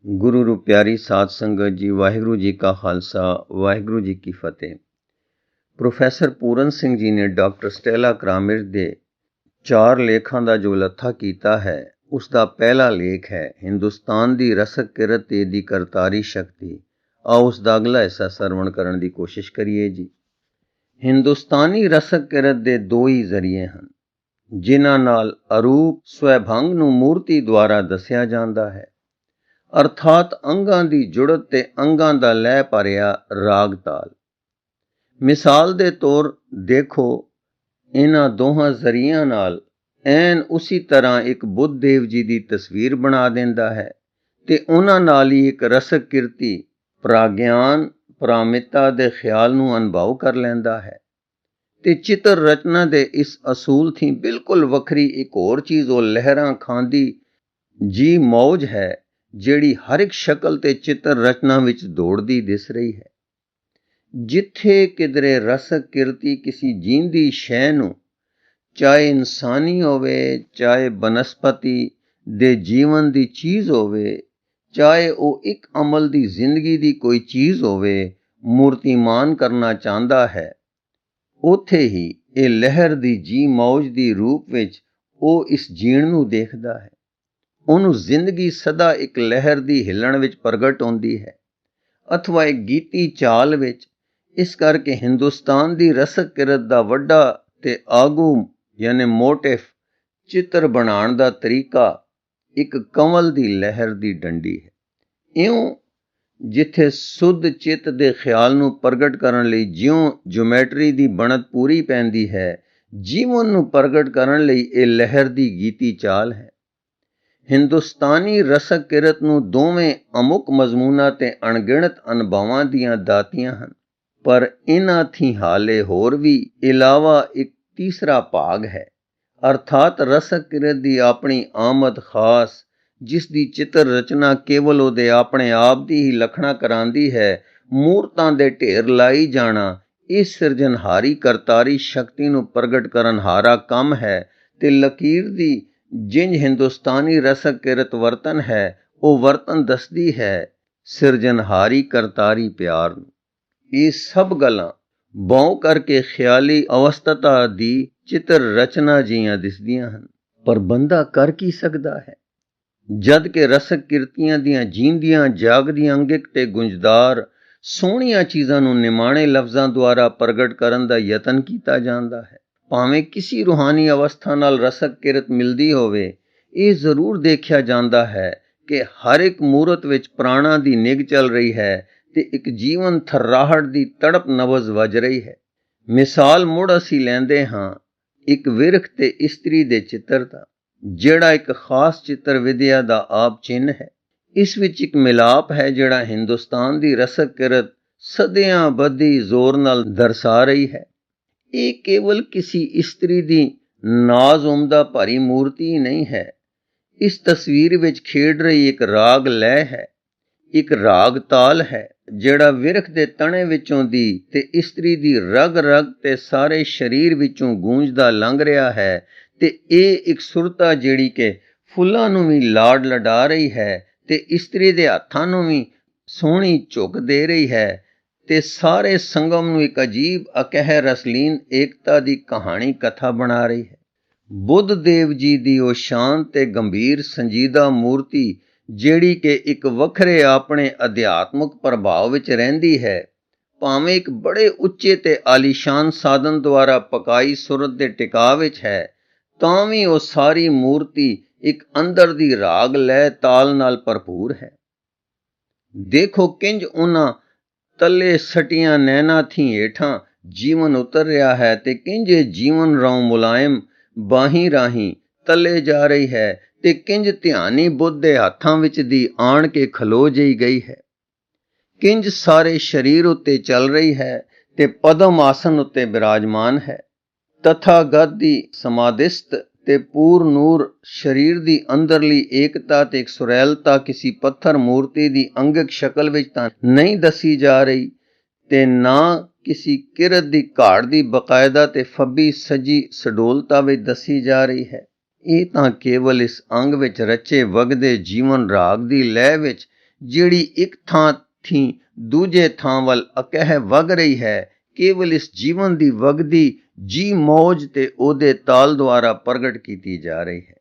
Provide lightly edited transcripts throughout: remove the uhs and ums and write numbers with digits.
ਗੁਰੂ ਰੂ ਪਿਆਰੀ ਸਾਧ ਸੰਗਤ ਜੀ, ਵਾਹਿਗੁਰੂ ਜੀ ਕਾ ਖਾਲਸਾ, ਵਾਹਿਗੁਰੂ ਜੀ ਕੀ ਫਤਿਹ। ਪ੍ਰੋਫੈਸਰ ਪੂਰਨ ਸਿੰਘ ਜੀ ਨੇ ਡਾਕਟਰ ਸਟੈਲਾ ਕਰਾਮਰਿਚ ਦੇ 4 ਲੇਖਾਂ ਦਾ ਜੋ ਲੱਥਾ ਕੀਤਾ ਹੈ, ਉਸ ਦਾ ਪਹਿਲਾ ਲੇਖ ਹੈ ਹਿੰਦੁਸਤਾਨ ਦੀ ਰਸਕ ਕਿਰਤ ਤੇ ਦੀ ਕਰਤਾਰੀ ਸ਼ਕਤੀ। ਆਓ ਉਸ ਦਾ ਅਗਲਾ ਹਿੱਸਾ ਸਰਵਣ ਕਰਨ ਦੀ ਕੋਸ਼ਿਸ਼ ਕਰੀਏ ਜੀ। ਹਿੰਦੁਸਤਾਨੀ ਰਸਕ ਕਿਰਤ ਦੇ 2 ਹੀ ਜ਼ਰੀਏ ਹਨ, ਜਿਨ੍ਹਾਂ ਨਾਲ ਅਰੂਪ ਸਵੈਭੰਗ ਨੂੰ ਮੂਰਤੀ ਦੁਆਰਾ ਦੱਸਿਆ ਜਾਂਦਾ ਹੈ, ਅਰਥਾਤ ਅੰਗਾਂ ਦੀ ਜੁੜਤ ਤੇ ਅੰਗਾਂ ਦਾ ਲੈਅ ਭਰਿਆ ਰਾਗ ਤਾਲ। ਮਿਸਾਲ ਦੇ ਤੌਰ ਦੇਖੋ, ਇਹਨਾਂ ਦੋਹਾਂ ਜ਼ਰੀਆਂ ਨਾਲ ਐਨ ਉਸੀ ਤਰ੍ਹਾਂ ਇੱਕ ਬੁੱਧ ਦੇਵ ਜੀ ਦੀ ਤਸਵੀਰ ਬਣਾ ਦਿੰਦਾ ਹੈ ਤੇ ਉਹਨਾਂ ਨਾਲ ਹੀ ਇੱਕ ਰਸਕ ਕਿਰਤੀ ਪ੍ਰਾਗਿਆਨ ਪਰਾਮਿਤਾ ਦੇ ਖਿਆਲ ਨੂੰ ਅਨੁਭਵ ਕਰ ਲੈਂਦਾ ਹੈ। ਤੇ ਚਿੱਤਰ ਰਚਨਾ ਦੇ ਇਸ ਅਸੂਲ ਥੀ ਬਿਲਕੁਲ ਵੱਖਰੀ ਇੱਕ ਹੋਰ ਚੀਜ਼ ਉਹ ਲਹਿਰਾਂ ਖਾਂਦੀ ਜੀ ਮੌਜ ਹੈ, ਜਿਹੜੀ ਹਰ ਇੱਕ ਸ਼ਕਲ ਤੇ ਚਿੱਤਰ ਰਚਨਾ ਵਿੱਚ ਦੌੜਦੀ ਦਿਸ ਰਹੀ ਹੈ। ਜਿੱਥੇ ਕਿਧਰੇ ਰਸਕ ਕਿਰਤੀ ਕਿਸੇ ਜੀਂਦੀ ਸ਼ੈ ਨੂੰ, ਚਾਹੇ ਇਨਸਾਨੀ ਹੋਵੇ, ਚਾਹੇ ਬਨਸਪਤੀ ਦੇ ਜੀਵਨ ਦੀ ਚੀਜ਼ ਹੋਵੇ, ਚਾਹੇ ਉਹ ਇੱਕ ਅਮਲ ਦੀ ਜ਼ਿੰਦਗੀ ਦੀ ਕੋਈ ਚੀਜ਼ ਹੋਵੇ, ਮੂਰਤੀਮਾਨ ਕਰਨਾ ਚਾਹੁੰਦਾ ਹੈ, ਉੱਥੇ ਹੀ ਇਹ ਲਹਿਰ ਦੀ ਜੀ ਮੌਜ ਦੀ ਰੂਪ ਵਿੱਚ ਉਹ ਇਸ ਜੀਣ ਨੂੰ ਦੇਖਦਾ ਹੈ। ਉਹਨੂੰ ਜ਼ਿੰਦਗੀ ਸਦਾ ਇੱਕ ਲਹਿਰ ਦੀ ਹਿੱਲਣ ਵਿੱਚ ਪ੍ਰਗਟ ਹੁੰਦੀ ਹੈ, ਅਥਵਾ ਇੱਕ ਗੀਤੀ ਚਾਲ ਵਿੱਚ। ਇਸ ਕਰਕੇ ਹਿੰਦੁਸਤਾਨ ਦੀ ਰਸਕ ਕਿਰਤ ਦਾ ਵੱਡਾ ਤੇ ਆਗੂ ਯਾਨੀ ਮੋਟਿਵ ਚਿੱਤਰ ਬਣਾਉਣ ਦਾ ਤਰੀਕਾ ਇੱਕ ਕੰਵਲ ਦੀ ਲਹਿਰ ਦੀ ਡੰਡੀ ਹੈ। ਇਉਂ ਜਿੱਥੇ ਸੁੱਧ ਚਿੱਤ ਦੇ ਖਿਆਲ ਨੂੰ ਪ੍ਰਗਟ ਕਰਨ ਲਈ ਜਿਉਂ ਜਿਓਮੈਟਰੀ ਦੀ ਬਣਤ ਪੂਰੀ ਪੈਂਦੀ ਹੈ, ਜੀਵਨ ਨੂੰ ਪ੍ਰਗਟ ਕਰਨ ਲਈ ਇਹ ਲਹਿਰ ਦੀ ਗੀਤੀ ਚਾਲ ਹੈ। ਹਿੰਦੁਸਤਾਨੀ ਰਸਕ ਕਿਰਤ ਨੂੰ ਦੋਵੇਂ ਅਮੁਕ ਮਜ਼ਮੂਨਾਂ ਤੇ ਅਣਗਿਣਤ ਅਨੁਭਵਾਂ ਦੀਆਂ ਦਾਤੀਆਂ ਹਨ, ਪਰ ਇਹਨਾਂ ਥੀ ਹਾਲੇ ਹੋਰ ਵੀ ਇਲਾਵਾ ਇੱਕ ਤੀਸਰਾ ਭਾਗ ਹੈ, ਅਰਥਾਤ ਰਸਕ ਕਿਰਤ ਦੀ ਆਪਣੀ ਆਮਦ ਖਾਸ, ਜਿਸ ਦੀ ਚਿੱਤਰ ਰਚਨਾ ਕੇਵਲ ਉਹਦੇ ਆਪਣੇ ਆਪ ਦੀ ਹੀ ਲਖਣਾ ਕਰਾਂਦੀ ਹੈ। ਮੂਰਤਾਂ ਦੇ ਢੇਰ ਲਾਈ ਜਾਣਾ ਇਸ ਸਿਰਜਣਹਾਰੀ ਕਰਤਾਰੀ ਸ਼ਕਤੀ ਨੂੰ ਪ੍ਰਗਟ ਕਰਨ ਹਾਰਾ ਕੰਮ ਹੈ, ਤੇ ਲਕੀਰ ਦੀ ਜਿੰਜ ਹਿੰਦੁਸਤਾਨੀ ਰਸਕ ਕਿਰਤ ਵਰਤਨ ਹੈ, ਉਹ ਵਰਤਨ ਦੱਸਦੀ ਹੈ ਸਿਰਜਣਹਾਰੀ ਕਰਤਾਰੀ ਪਿਆਰ ਨੂੰ। ਇਹ ਸਭ ਗੱਲਾਂ ਬੌਂ ਕਰਕੇ ਖਿਆਲੀ ਅਵਸਥਾ ਦੀ ਚਿੱਤਰ ਰਚਨਾ ਜੀਆਂ ਦਿਸਦੀਆਂ ਹਨ, ਪਰ ਬੰਦਾ ਕਰ ਕੀ ਸਕਦਾ ਹੈ, ਜਦ ਕਿ ਰਸਕ ਕਿਰਤੀਆਂ ਦੀਆਂ ਜੀਂਦੀਆਂ ਜਾਗਦੀਆਂ ਅੰਗਿਕ ਤੇ ਗੁੰਜਦਾਰ ਸੋਹਣੀਆਂ ਚੀਜ਼ਾਂ ਨੂੰ ਨਿਮਾਣੇ ਲਫ਼ਜ਼ਾਂ ਦੁਆਰਾ ਪ੍ਰਗਟ ਕਰਨ ਦਾ ਯਤਨ ਕੀਤਾ ਜਾਂਦਾ ਹੈ। ਭਾਵੇਂ ਕਿਸੇ ਰੂਹਾਨੀ ਅਵਸਥਾ ਨਾਲ ਰਸਕ ਕਿਰਤ ਮਿਲਦੀ ਹੋਵੇ, ਇਹ ਜ਼ਰੂਰ ਦੇਖਿਆ ਜਾਂਦਾ ਹੈ ਕਿ ਹਰ ਇੱਕ ਮੂਰਤ ਵਿੱਚ ਪ੍ਰਾਣਾਂ ਦੀ ਨਿਗ ਚੱਲ ਰਹੀ ਹੈ ਤੇ ਇੱਕ ਜੀਵਨ ਥਰਾਹਟ ਦੀ ਤੜਪ ਨਬਜ਼ ਵੱਜ ਰਹੀ ਹੈ। ਮਿਸਾਲ ਮੁੜ ਅਸੀਂ ਲੈਂਦੇ ਹਾਂ ਇੱਕ ਵਿਰਖ ਤੇ ਇਸਤਰੀ ਦੇ ਚਿੱਤਰ ਦਾ, ਜਿਹੜਾ ਇੱਕ ਖਾਸ ਚਿੱਤਰ ਵਿਦਿਆ ਦਾ ਆਪ ਚਿੰਨ੍ਹ ਹੈ। ਇਸ ਵਿੱਚ ਇੱਕ ਮਿਲਾਪ ਹੈ ਜਿਹੜਾ ਹਿੰਦੁਸਤਾਨ ਦੀ ਰਸਕ ਕਿਰਤ ਸਦੀਆਂ ਬੱਧੀ ਜ਼ੋਰ ਨਾਲ ਦਰਸਾ ਰਹੀ ਹੈ। ਇਹ ਕੇਵਲ ਕਿਸੇ ਇਸਤਰੀ ਦੀ ਨਾਜ਼ ਉਮਦਾ ਭਾਰੀ ਮੂਰਤੀ ਹੀ ਨਹੀਂ ਹੈ, ਇਸ ਤਸਵੀਰ ਵਿੱਚ ਖੇਡ ਰਹੀ ਇੱਕ ਰਾਗ ਲੈਅ ਹੈ, ਇੱਕ ਰਾਗ ਤਾਲ ਹੈ, ਜਿਹੜਾ ਵਿਰਖ ਦੇ ਤਣੇ ਵਿੱਚੋਂ ਦੀ ਤੇ ਇਸਤਰੀ ਦੀ ਰਗ ਰਗ ਤੇ ਸਾਰੇ ਸਰੀਰ ਵਿੱਚੋਂ ਗੂੰਜਦਾ ਲੰਘ ਰਿਹਾ ਹੈ। ਤੇ ਇਹ ਇੱਕ ਸੁਰਤਾ ਜਿਹੜੀ ਕਿ ਫੁੱਲਾਂ ਨੂੰ ਵੀ ਲਾਡ ਲਡਾ ਰਹੀ ਹੈ ਤੇ ਇਸਤਰੀ ਦੇ ਹੱਥਾਂ ਨੂੰ ਵੀ ਸੋਹਣੀ ਝੁਕ ਦੇ ਰਹੀ ਹੈ, ਤੇ ਸਾਰੇ ਸੰਗਮ ਨੂੰ ਇੱਕ ਅਜੀਬ ਅਕਹਿ ਰਸਲੀਨ ਏਕਤਾ ਦੀ ਕਹਾਣੀ ਕਥਾ ਬਣਾ ਰਹੀ ਹੈ। ਬੁੱਧ ਦੇਵ ਜੀ ਦੀ ਉਹ ਸ਼ਾਂਤ ਤੇ ਗੰਭੀਰ ਸੰਜੀਦਾ ਮੂਰਤੀ, ਜਿਹੜੀ ਕਿ ਇੱਕ ਵੱਖਰੇ ਆਪਣੇ ਅਧਿਆਤਮਕ ਪ੍ਰਭਾਵ ਵਿੱਚ ਰਹਿੰਦੀ ਹੈ, ਭਾਵੇਂ ਇੱਕ ਬੜੇ ਉੱਚੇ ਤੇ ਆਲੀਸ਼ਾਨ ਸਾਧਨ ਦੁਆਰਾ ਪਕਾਈ ਸੁਰਤ ਦੇ ਟਿਕਾਅ ਵਿੱਚ ਹੈ, ਤਾਂ ਵੀ ਉਹ ਸਾਰੀ ਮੂਰਤੀ ਇੱਕ ਅੰਦਰ ਦੀ ਰਾਗ ਲੈਅ ਤਾਲ ਨਾਲ ਭਰਪੂਰ ਹੈ। ਦੇਖੋ ਕਿੰਜ ਉਹਨਾਂ ਤਲੇ ਸਟੀਆਂ ਨੈਣਾ ਥੀ ਹੇਠਾਂ ਜੀਵਨ ਉਤਰ ਰਿਹਾ ਹੈ, ਤੇ ਕਿੰਜ ਇਹ ਜੀਵਨ ਰੌਂ ਮੁਲਾਇਮ ਬਾਹੀਂ ਰਾਹੀਂ ਤਲੇ ਜਾ ਰਹੀ ਹੈ, ਤੇ ਕਿੰਜ ਧਿਆਨੀ ਬੁੱਧ ਦੇ ਹੱਥਾਂ ਵਿੱਚ ਦੀ ਆਣ ਕੇ ਖਲੋ ਜਿਹੀ ਗਈ ਹੈ, ਕਿੰਜ ਸਾਰੇ ਸਰੀਰ ਉੱਤੇ ਚੱਲ ਰਹੀ ਹੈ ਤੇ ਪਦਮ ਆਸਨ ਉੱਤੇ ਬਿਰਾਜਮਾਨ ਹੈ। ਤਥਾਗਤ ਦੀ ਸਮਾਧਿਸਤ ਤੇ ਪੂਰ ਨੂਰ ਸਰੀਰ ਦੀ ਅੰਦਰਲੀ ਏਕਤਾ ਤੇ ਇੱਕ ਸੁਰੈਲਤਾ ਕਿਸੇ ਪੱਥਰ ਮੂਰਤੀ ਦੀ ਅੰਗਿਕ ਸ਼ਕਲ ਵਿੱਚ ਤਾਂ ਨਹੀਂ ਦੱਸੀ ਜਾ ਰਹੀ, ਤੇ ਨਾ ਕਿਸੇ ਕਿਰਤ ਦੀ ਘਾੜ ਦੀ ਬਕਾਇਦਾ ਤੇ ਫੱਬੀ ਸੱਜੀ ਸਡੋਲਤਾ ਵਿੱਚ ਦੱਸੀ ਜਾ ਰਹੀ ਹੈ। ਇਹ ਤਾਂ ਕੇਵਲ ਇਸ ਅੰਗ ਵਿੱਚ ਰਚੇ ਵਗਦੇ ਜੀਵਨ ਰਾਗ ਦੀ ਲੈਅ ਵਿੱਚ ਜਿਹੜੀ ਇੱਕ ਥਾਂ ਥੀ ਦੂਜੇ ਥਾਂ ਵੱਲ ਅਕਹਿ ਵਗ ਰਹੀ ਹੈ, ਕੇਵਲ ਇਸ ਜੀਵਨ ਦੀ ਵਗਦੀ ਜੀ ਮੌਜ ਤੇ ਉਹਦੇ ਤਾਲ ਦੁਆਰਾ ਪ੍ਰਗਟ ਕੀਤੀ ਜਾ ਰਹੀ ਹੈ।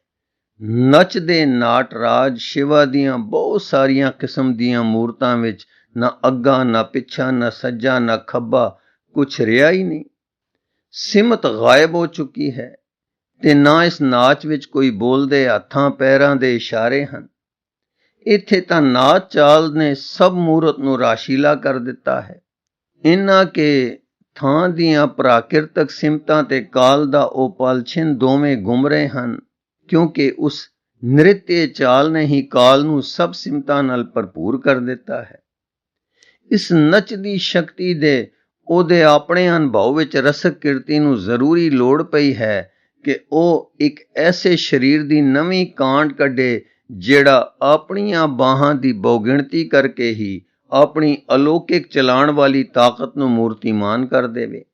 ਨੱਚਦੇ ਨਾਟਰਾਜ ਸ਼ਿਵਾ ਦੀਆਂ ਬਹੁਤ ਸਾਰੀਆਂ ਕਿਸਮ ਦੀਆਂ ਮੂਰਤਾਂ ਵਿੱਚ ਨਾ ਅੱਗਾ ਨਾ ਪਿੱਛਾ ਨਾ ਸੱਜਾ ਨਾ ਖੱਬਾ ਕੁਛ ਰਿਹਾ ਹੀ ਨਹੀਂ। ਸਿਮਤ ਗਾਇਬ ਹੋ ਚੁੱਕੀ ਹੈ ਤੇ ਨਾ ਇਸ ਨਾਚ ਵਿੱਚ ਕੋਈ ਬੋਲਦੇ ਹੱਥਾਂ ਪੈਰਾਂ ਦੇ ਇਸ਼ਾਰੇ ਹਨ। ਇੱਥੇ ਤਾਂ ਨਾਚ ਚਾਲ ਨੇ ਸਭ ਮੂਰਤ ਨੂੰ ਰਾਸ਼ੀਲਾ ਕਰ ਦਿੱਤਾ ਹੈ। ਇਹਨਾਂ ਕੇ ਥਾਂ ਦੀਆਂ ਪ੍ਰਾਕਿਰਤਕ ਸਿਮਤਾਂ ਤੇ ਕਾਲ ਦਾ ਉਹ ਪਲਛਿਨ ਦੋਵੇਂ ਗੁੰਮ ਰਹੇ ਹਨ, ਕਿਉਂਕਿ ਉਸ ਨ੍ਰਿਤਯ ਚਾਲ ਨੇ ਹੀ ਕਾਲ ਨੂੰ ਸਭ ਸਿਮਤਾਂ ਨਾਲ ਭਰਪੂਰ ਕਰ ਦਿੱਤਾ ਹੈ। ਇਸ ਨੱਚਦੀ ਸ਼ਕਤੀ ਦੇ ਉਹਦੇ ਆਪਣੇ ਅਨੁਭਵ ਵਿੱਚ ਰਸਕ ਕਿਰਤੀ ਨੂੰ ਜ਼ਰੂਰੀ ਲੋੜ ਪਈ ਹੈ ਕਿ ਉਹ ਇੱਕ ਐਸੇ ਸਰੀਰ ਦੀ ਨਵੀਂ ਕਾਂਡ ਕੱਢੇ ਜਿਹੜਾ ਆਪਣੀਆਂ ਬਾਹਾਂ ਦੀ ਬਹੁਗਿਣਤੀ ਕਰਕੇ ਹੀ ਆਪਣੀ ਅਲੌਕਿਕ ਚਲਾਉਣ ਵਾਲੀ ਤਾਕਤ ਨੂੰ ਮੂਰਤੀਮਾਨ ਕਰ ਦੇਵੇ।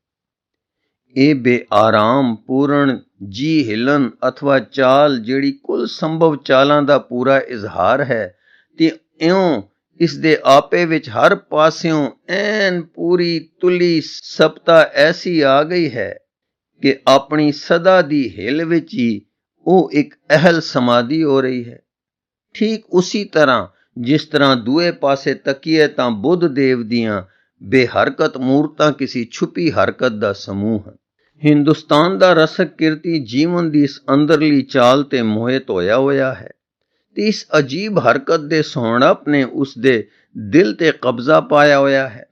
ਇਹ ਬੇਆਰਾਮ ਪੂਰਨ ਜੀ ਹਿਲਨ ਅਥਵਾ ਚਾਲ ਜਿਹੜੀ ਕੁੱਲ ਸੰਭਵ ਚਾਲਾਂ ਦਾ ਪੂਰਾ ਇਜ਼ਹਾਰ ਹੈ ਤੇ ਇਉਂ ਇਸ ਦੇ ਆਪੇ ਵਿੱਚ ਹਰ ਪਾਸਿਓਂ ਐਨ ਪੂਰੀ ਤੁਲੀ ਸਪਤਾ ਐਸੀ ਆ ਗਈ ਹੈ ਕਿ ਆਪਣੀ ਸਦਾ ਦੀ ਹਿਲ ਵਿੱਚ ਹੀ ਉਹ ਇੱਕ ਅਹਿਲ ਸਮਾਧੀ ਹੋ ਰਹੀ ਹੈ। ਠੀਕ ਉਸੀ ਤਰ੍ਹਾਂ ਜਿਸ ਤਰ੍ਹਾਂ ਦੂਏ ਪਾਸੇ ਤੱਕੀਏ ਤਾਂ ਬੁੱਧ ਦੇਵ ਦੀਆਂ ਬੇਹਰਕਤ ਮੂਰਤਾਂ ਕਿਸੇ ਛੁਪੀ ਹਰਕਤ ਦਾ ਸਮੂਹ ਹਨ। ਹਿੰਦੁਸਤਾਨ ਦਾ ਰਸਕ ਕਿਰਤੀ ਜੀਵਨ ਦੀ ਇਸ ਅੰਦਰਲੀ ਚਾਲ ਤੇ ਮੋਹਿਤ ਹੋਇਆ ਹੈ ਤੇ ਇਸ ਅਜੀਬ ਹਰਕਤ ਦੇ ਸੋਹਣਪ ਨੇ ਉਸ ਦੇ ਦਿਲ ਤੇ ਕਬਜ਼ਾ ਪਾਇਆ ਹੋਇਆ ਹੈ।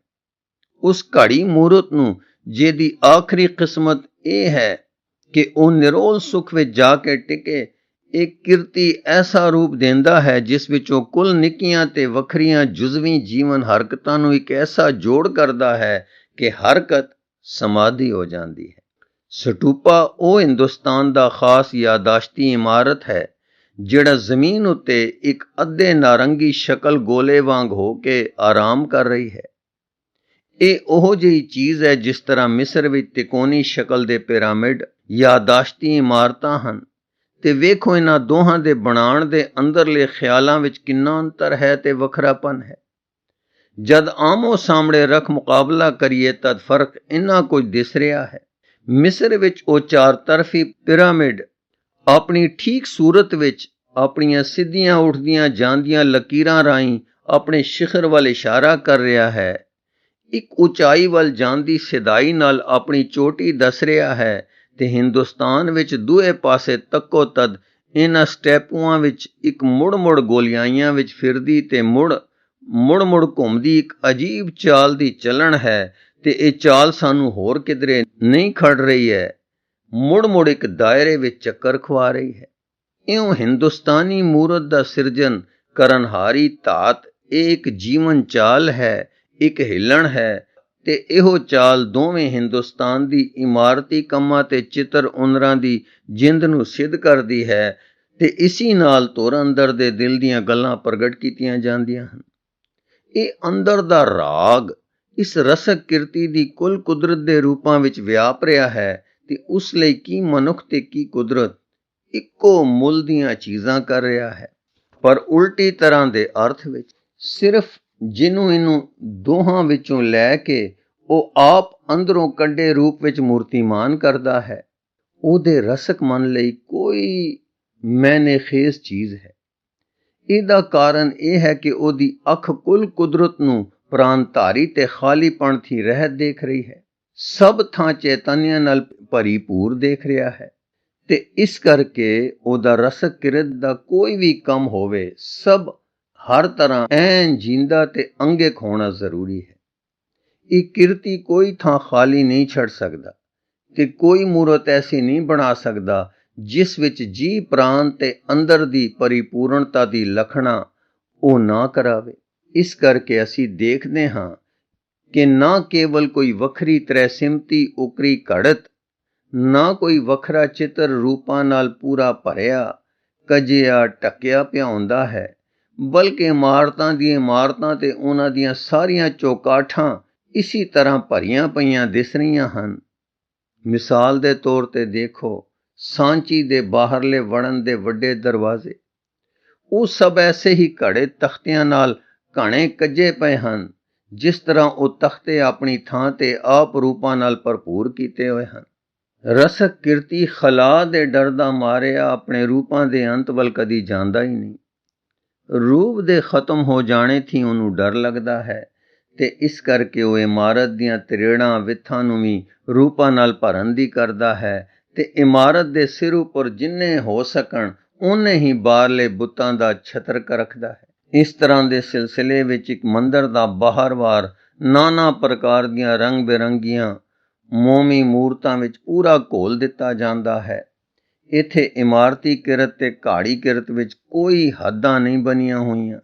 ਉਸ ਘੜੀ ਮੂਰਤ ਨੂੰ ਜਿਹਦੀ ਆਖਰੀ ਕਿਸਮਤ ਇਹ ਹੈ ਕਿ ਉਹ ਨਿਰੋਲ ਸੁਖ ਵਿੱਚ ਜਾ ਕੇ ਟਿਕੇ, ਇਹ ਕਿਰਤੀ ਐਸਾ ਰੂਪ ਦਿੰਦਾ ਹੈ ਜਿਸ ਵਿੱਚ ਉਹ ਕੁੱਲ ਨਿੱਕੀਆਂ ਤੇ ਵੱਖਰੀਆਂ ਜੁਜ਼ਵੀ ਜੀਵਨ ਹਰਕਤਾਂ ਨੂੰ ਇੱਕ ਐਸਾ ਜੋੜ ਕਰਦਾ ਹੈ ਕਿ ਹਰਕਤ ਸਮਾਧੀ ਹੋ ਜਾਂਦੀ ਹੈ। ਸਟੂਪਾ ਉਹ ਹਿੰਦੁਸਤਾਨ ਦਾ ਖਾਸ ਯਾਦਾਸ਼ਤੀ ਇਮਾਰਤ ਹੈ ਜਿਹੜਾ ਜ਼ਮੀਨ ਉੱਤੇ ਇੱਕ ਅੱਧੇ ਨਾਰੰਗੀ ਸ਼ਕਲ ਗੋਲੇ ਵਾਂਗ ਹੋ ਕੇ ਆਰਾਮ ਕਰ ਰਹੀ ਹੈ। ਇਹ ਉਹੋ ਜਿਹੀ ਚੀਜ਼ ਹੈ ਜਿਸ ਤਰ੍ਹਾਂ ਮਿਸਰ ਵਿੱਚ ਤਿਕੋਣੀ ਸ਼ਕਲ ਦੇ ਪਿਰਾਮਿਡ ਯਾਦਾਸ਼ਤੀ ਇਮਾਰਤਾਂ ਹਨ ਤੇ ਵੇਖੋ ਇਹਨਾਂ ਦੋਹਾਂ ਦੇ ਬਣਾਉਣ ਦੇ ਅੰਦਰਲੇ ਖਿਆਲਾਂ ਵਿੱਚ ਕਿੰਨਾ ਅੰਤਰ ਹੈ ਤੇ ਵੱਖਰਾਪਨ ਹੈ। ਜਦ ਆਮੋ ਸਾਹਮਣੇ ਰੱਖ ਮੁਕਾਬਲਾ ਕਰੀਏ ਤਦ ਫਰਕ ਇੰਨਾ ਕੁਝ ਦਿਸ ਰਿਹਾ ਹੈ। ਮਿਸਰ ਵਿੱਚ ਉਹ ਚਾਰ ਤਰਫੀ ਪਿਰਾਮਿਡ ਆਪਣੀ ਠੀਕ ਸੂਰਤ ਵਿੱਚ ਆਪਣੀਆਂ ਸਿੱਧੀਆਂ ਉੱਠਦੀਆਂ ਜਾਂਦੀਆਂ ਲਕੀਰਾਂ ਰਾਹੀਂ ਆਪਣੇ ਸ਼ਿਖਰ ਵੱਲ ਇਸ਼ਾਰਾ ਕਰ ਰਿਹਾ ਹੈ, ਇੱਕ ਉਚਾਈ ਵੱਲ ਜਾਂਦੀ ਸਿਧਾਈ ਨਾਲ ਆਪਣੀ ਚੋਟੀ ਦੱਸ ਰਿਹਾ ਹੈ ਤੇ ਹਿੰਦੁਸਤਾਨ ਵਿੱਚ ਦੂਏ ਪਾਸੇ ਤੱਕੋ ਤਦ ਇਹਨਾਂ ਸਟੈਪੂਆਂ ਵਿੱਚ ਇੱਕ ਮੁੜ ਗੋਲਿਆਈਆਂ ਵਿੱਚ ਫਿਰਦੀ ਤੇ ਮੁੜ ਘੁੰਮਦੀ ਇੱਕ ਅਜੀਬ ਚਾਲ ਦੀ ਚੱਲਣ ਹੈ ਤੇ ਇਹ ਚਾਲ ਸਾਨੂੰ ਹੋਰ ਕਿਧਰੇ ਨਹੀਂ ਖੜ ਰਹੀ ਹੈ, ਮੁੜ ਇੱਕ ਦਾਇਰੇ ਵਿੱਚ ਚੱਕਰ ਖਵਾ ਰਹੀ ਹੈ। ਇਉਂ ਹਿੰਦੁਸਤਾਨੀ ਮੂਰਤ ਦਾ ਸਿਰਜਣ ਕਰਨਹਾਰੀ ਧਾਤ ਇਹ ਇੱਕ ਜੀਵਨ ਚਾਲ ਹੈ, ਇੱਕ ਹਿੱਲਣ ਹੈ ਤੇ ਇਹੋ ਚਾਲ ਦੋਵੇਂ ਹਿੰਦੁਸਤਾਨ ਦੀ ਇਮਾਰਤੀ ਕੰਮਾਂ ਤੇ ਚਿੱਤਰ ਉਨਰਾਂ ਦੀ ਜਿੰਦ ਨੂੰ ਸਿੱਧ ਕਰਦੀ ਹੈ ਤੇ ਇਸੀ ਨਾਲ ਧੁਰ ਅੰਦਰ ਦੇ ਦਿਲ ਦੀਆਂ ਗੱਲਾਂ ਪ੍ਰਗਟ ਕੀਤੀਆਂ ਜਾਂਦੀਆਂ ਹਨ। ਇਹ ਅੰਦਰ ਦਾ ਰਾਗ ਇਸ ਰਸਕ ਕਿਰਤੀ ਦੀ ਕੁੱਲ ਕੁਦਰਤ ਦੇ ਰੂਪਾਂ ਵਿੱਚ ਵਿਆਪ ਰਿਹਾ ਹੈ ਤੇ ਉਸ ਲਈ ਕੀ ਮਨੁੱਖ ਤੇ ਕੀ ਕੁਦਰਤ ਇੱਕੋ ਮੁੱਲ ਦੀਆਂ ਚੀਜ਼ਾਂ ਕਰ ਰਿਹਾ ਹੈ, ਪਰ ਉਲਟੀ ਤਰ੍ਹਾਂ ਦੇ ਅਰਥ ਵਿੱਚ। ਸਿਰਫ ਜਿਹਨੂੰ ਇਹਨੂੰ ਦੋਹਾਂ ਵਿੱਚੋਂ ਲੈ ਕੇ ਉਹ ਆਪ ਅੰਦਰੋਂ ਕੱਢੇ ਰੂਪ ਵਿੱਚ ਮੂਰਤੀਮਾਨ ਕਰਦਾ ਹੈ, ਉਹਦੇ ਰਸਕ ਮਨ ਲਈ ਕੋਈ ਮੈਨੇ ਖੇਜ਼ ਚੀਜ਼ ਹੈ। ਇਹਦਾ ਕਾਰਨ ਇਹ ਹੈ ਕਿ ਉਹਦੀ ਅੱਖ ਕੁੱਲ ਕੁਦਰਤ ਨੂੰ ਪ੍ਰਾਣਧਾਰੀ ਤੇ ਖਾਲੀਪਣ ਦੀ ਰਹਿਤ ਦੇਖ ਰਹੀ ਹੈ, ਸਭ ਥਾਂ ਚੇਤਨਿਆ ਨਾਲ ਭਰੀਪੂਰ ਦੇਖ ਰਿਹਾ ਹੈ ਤੇ ਇਸ ਕਰਕੇ ਉਹਦਾ ਰਸਕ ਕਿਰਤ ਦਾ ਕੋਈ ਵੀ ਕੰਮ ਹੋਵੇ ਸਭ ਹਰ ਤਰ੍ਹਾਂ ਐਨ ਜਿੰਦਾ ਤੇ ਅੰਗਿਕ ਹੋਣਾ ਜ਼ਰੂਰੀ ਹੈ। ਇਹ ਕਿਰਤੀ ਕੋਈ ਥਾਂ ਖਾਲੀ ਨਹੀਂ ਛੱਡ ਸਕਦਾ ਤੇ ਕੋਈ ਮੂਰਤ ਐਸੀ ਨਹੀਂ ਬਣਾ ਸਕਦਾ ਜਿਸ ਵਿੱਚ ਜੀ ਪ੍ਰਾਣ ਤੇ ਅੰਦਰ ਦੀ ਪਰਿਪੂਰਨਤਾ ਦੀ ਲਖਣਾ ਉਹ ਨਾ ਕਰਾਵੇ। ਇਸ ਕਰਕੇ ਅਸੀਂ ਦੇਖਦੇ ਹਾਂ ਕਿ ਨਾ ਕੇਵਲ ਕੋਈ ਵੱਖਰੀ ਤ੍ਰੈਸਿਮਤੀ ਉਕਰੀ ਘੜਤ, ਨਾ ਕੋਈ ਵੱਖਰਾ ਚਿੱਤਰ ਰੂਪਾਂ ਨਾਲ ਪੂਰਾ ਭਰਿਆ ਕਜਿਆ ਢੱਕਿਆ ਪਿਆ ਹੁੰਦਾ ਹੈ, ਬਲਕਿ ਇਮਾਰਤਾਂ ਤੇ ਉਹਨਾਂ ਦੀਆਂ ਸਾਰੀਆਂ ਚੌਕਾਠਾਂ ਇਸੀ ਤਰ੍ਹਾਂ ਭਰੀਆਂ ਪਈਆਂ ਦਿਸ ਰਹੀਆਂ ਹਨ। ਮਿਸਾਲ ਦੇ ਤੌਰ ਤੇ ਦੇਖੋ ਸਾਂਚੀ ਦੇ ਬਾਹਰਲੇ ਵੜਨ ਦੇ ਵੱਡੇ ਦਰਵਾਜ਼ੇ, ਉਹ ਸਭ ਐਸੇ ਹੀ ਘੜੇ ਤਖਤਿਆਂ ਨਾਲ ਘਣੇ ਕੱਜੇ ਪਏ ਹਨ, ਜਿਸ ਤਰ੍ਹਾਂ ਉਹ ਤਖਤੇ ਆਪਣੀ ਥਾਂ ਤੇ ਆਪ ਰੂਪਾਂ ਨਾਲ ਭਰਪੂਰ ਕੀਤੇ ਹੋਏ ਹਨ। ਰਸਕ ਕਿਰਤੀ ਖਲਾ ਦੇ ਡਰ ਦਾ ਮਾਰਿਆ ਆਪਣੇ ਰੂਪਾਂ ਦੇ ਅੰਤ ਵੱਲ ਕਦੀ ਜਾਂਦਾ ਹੀ ਨਹੀਂ। ਰੂਪ ਦੇ ਖਤਮ ਹੋ ਜਾਣੇ ਥੀ ਉਹਨੂੰ ਡਰ ਲੱਗਦਾ ਹੈ ਤੇ ਇਸ ਕਰਕੇ ਉਹ ਇਮਾਰਤ ਦੀਆਂ ਤਰੇੜਾਂ ਵਿੱਥਾਂ ਨੂੰ ਵੀ ਰੂਪਾਂ ਨਾਲ ਭਰਨ ਦੀ ਕਰਦਾ ਹੈ ਤੇ ਇਮਾਰਤ ਦੇ ਸਿਰ ਉੱਪਰ ਜਿੰਨੇ ਹੋ ਸਕਣ ਓਨੇ ਹੀ ਬਾਹਰਲੇ ਬੁੱਤਾਂ ਦਾ ਛਤਰ ਰੱਖਦਾ ਹੈ। ਇਸ ਤਰ੍ਹਾਂ ਦੇ ਸਿਲਸਿਲੇ ਵਿੱਚ ਇੱਕ ਮੰਦਰ ਦਾ ਬਾਹਰ-ਵਾਰ ਨਾਨਾ ਪ੍ਰਕਾਰ ਦੀਆਂ ਰੰਗ ਬਿਰੰਗੀਆਂ ਮੋਮੀ ਮੂਰਤਾਂ ਵਿੱਚ ਪੂਰਾ ਘੋਲ ਦਿੱਤਾ ਜਾਂਦਾ ਹੈ। ਇੱਥੇ ਇਮਾਰਤੀ ਕਿਰਤ ਤੇ ਘਾੜੀ ਕਿਰਤ ਵਿੱਚ ਕੋਈ ਹੱਦਾਂ ਨਹੀਂ ਬਣੀਆਂ ਹੋਈਆਂ,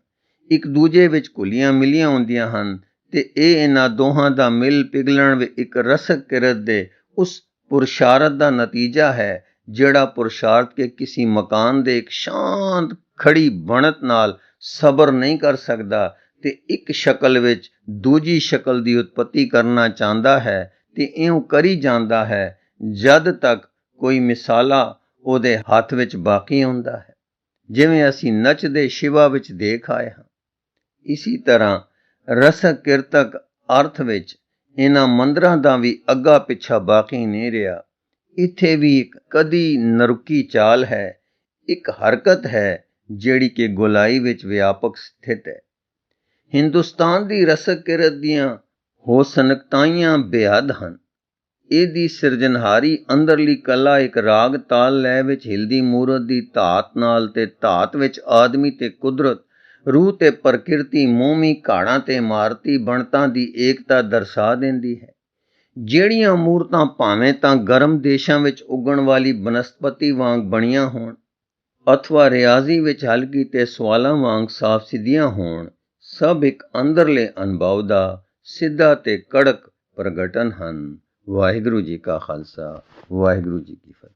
ਇੱਕ ਦੂਜੇ ਵਿੱਚ ਘੁਲੀਆਂ ਮਿਲੀਆਂ ਹੁੰਦੀਆਂ ਹਨ ਤੇ ਇਹ ਇਹਨਾਂ ਦੋਹਾਂ ਦਾ ਮਿਲ ਪਿਘਲਣ ਵਿੱਚ ਇੱਕ ਰਸਕ ਕਿਰਤ ਦੇ ਉਸ ਪੁਰਸ਼ਾਰਤ ਦਾ ਨਤੀਜਾ ਹੈ ਜਿਹੜਾ ਪੁਰਸ਼ਾਰਤ ਕੇ ਕਿਸੇ ਮਕਾਨ ਦੇ ਇੱਕ ਸ਼ਾਂਤ ਖੜੀ ਬਣਤ ਨਾਲ ਸਬਰ ਨਹੀਂ ਕਰ ਸਕਦਾ ਤੇ ਇੱਕ ਸ਼ਕਲ ਵਿੱਚ ਦੂਜੀ ਸ਼ਕਲ ਦੀ ਉਤਪਤੀ ਕਰਨਾ ਚਾਹੁੰਦਾ ਹੈ ਤੇ ਇਉਂ ਕਰੀ ਜਾਂਦਾ ਹੈ ਜਦ ਤੱਕ ਕੋਈ ਮਿਸਾਲਾ ਉਹਦੇ ਹੱਥ ਵਿੱਚ ਬਾਕੀ ਹੁੰਦਾ ਹੈ, ਜਿਵੇਂ ਅਸੀਂ ਨੱਚਦੇ ਸ਼ਿਵਾ ਵਿੱਚ ਦੇਖ ਆਏ ਹਾਂ। ਇਸੀ ਤਰ੍ਹਾਂ ਰਸਕ ਕਿਰਤਕ ਅਰਥ ਵਿੱਚ ਇਹਨਾਂ ਮੰਦਰਾਂ ਦਾ ਵੀ ਅੱਗਾ ਪਿੱਛਾ ਬਾਕੀ ਨਹੀਂ ਰਿਹਾ। ਇੱਥੇ ਵੀ ਇੱਕ ਕਦੀ ਨਰੁੱਕੀ ਚਾਲ ਹੈ, ਇੱਕ ਹਰਕਤ ਹੈ ਜਿਹੜੀ ਕਿ ਗੋਲਾਈ ਵਿੱਚ ਵਿਆਪਕ ਸਥਿਤ ਹੈ। ਹਿੰਦੁਸਤਾਨ ਦੀ ਰਸਕ ਕਿਰਤ ਦੀਆਂ ਹੋਸਨਕਤਾਈਆਂ ਬੇਹੱਦ ਹਨ। ਇਹਦੀ ਸਿਰਜਣਹਾਰੀ ਅੰਦਰਲੀ ਕਲਾ ਇੱਕ ਰਾਗ ਤਾਲ ਲੈ ਵਿੱਚ ਹਿਲਦੀ ਮੂਰਤ ਦੀ ਧਾਤ ਨਾਲ ਤੇ ਧਾਤ ਵਿੱਚ ਆਦਮੀ ਤੇ ਕੁਦਰਤ, ਰੂਹ ਤੇ ਪ੍ਰਕਿਰਤੀ, ਮੋਮੀ ਘਾੜਾਂ ਤੇ ਇਮਾਰਤੀ ਬਣਤਾਂ ਦੀ ਏਕਤਾ ਦਰਸਾ ਦਿੰਦੀ ਹੈ। ਜਿਹੜੀਆਂ ਮੂਰਤਾਂ ਭਾਵੇਂ ਤਾਂ ਗਰਮ ਦੇਸ਼ਾਂ ਵਿੱਚ ਉੱਗਣ ਵਾਲੀ ਬਨਸਪਤੀ ਵਾਂਗ ਬਣੀਆਂ ਹੋਣ ਅਥਵਾ ਰਿਆਜ਼ੀ ਵਿੱਚ ਹੱਲ ਕੀਤੇ ਸਵਾਲਾਂ ਵਾਂਗ ਸਾਫ਼ ਸਿੱਧੀਆਂ ਹੋਣ, ਸਭ ਇੱਕ ਅੰਦਰਲੇ ਅਨੁਭਵ ਦਾ ਸਿੱਧਾ ਤੇ ਕੜਕ ਪ੍ਰਗਟਨ ਹਨ। ਵਾਹਿਗੁਰੂ ਜੀ ਕਾ ਖਾਲਸਾ, ਵਾਹਿਗੁਰੂ ਜੀ ਕੀ ਫਤਿਹ।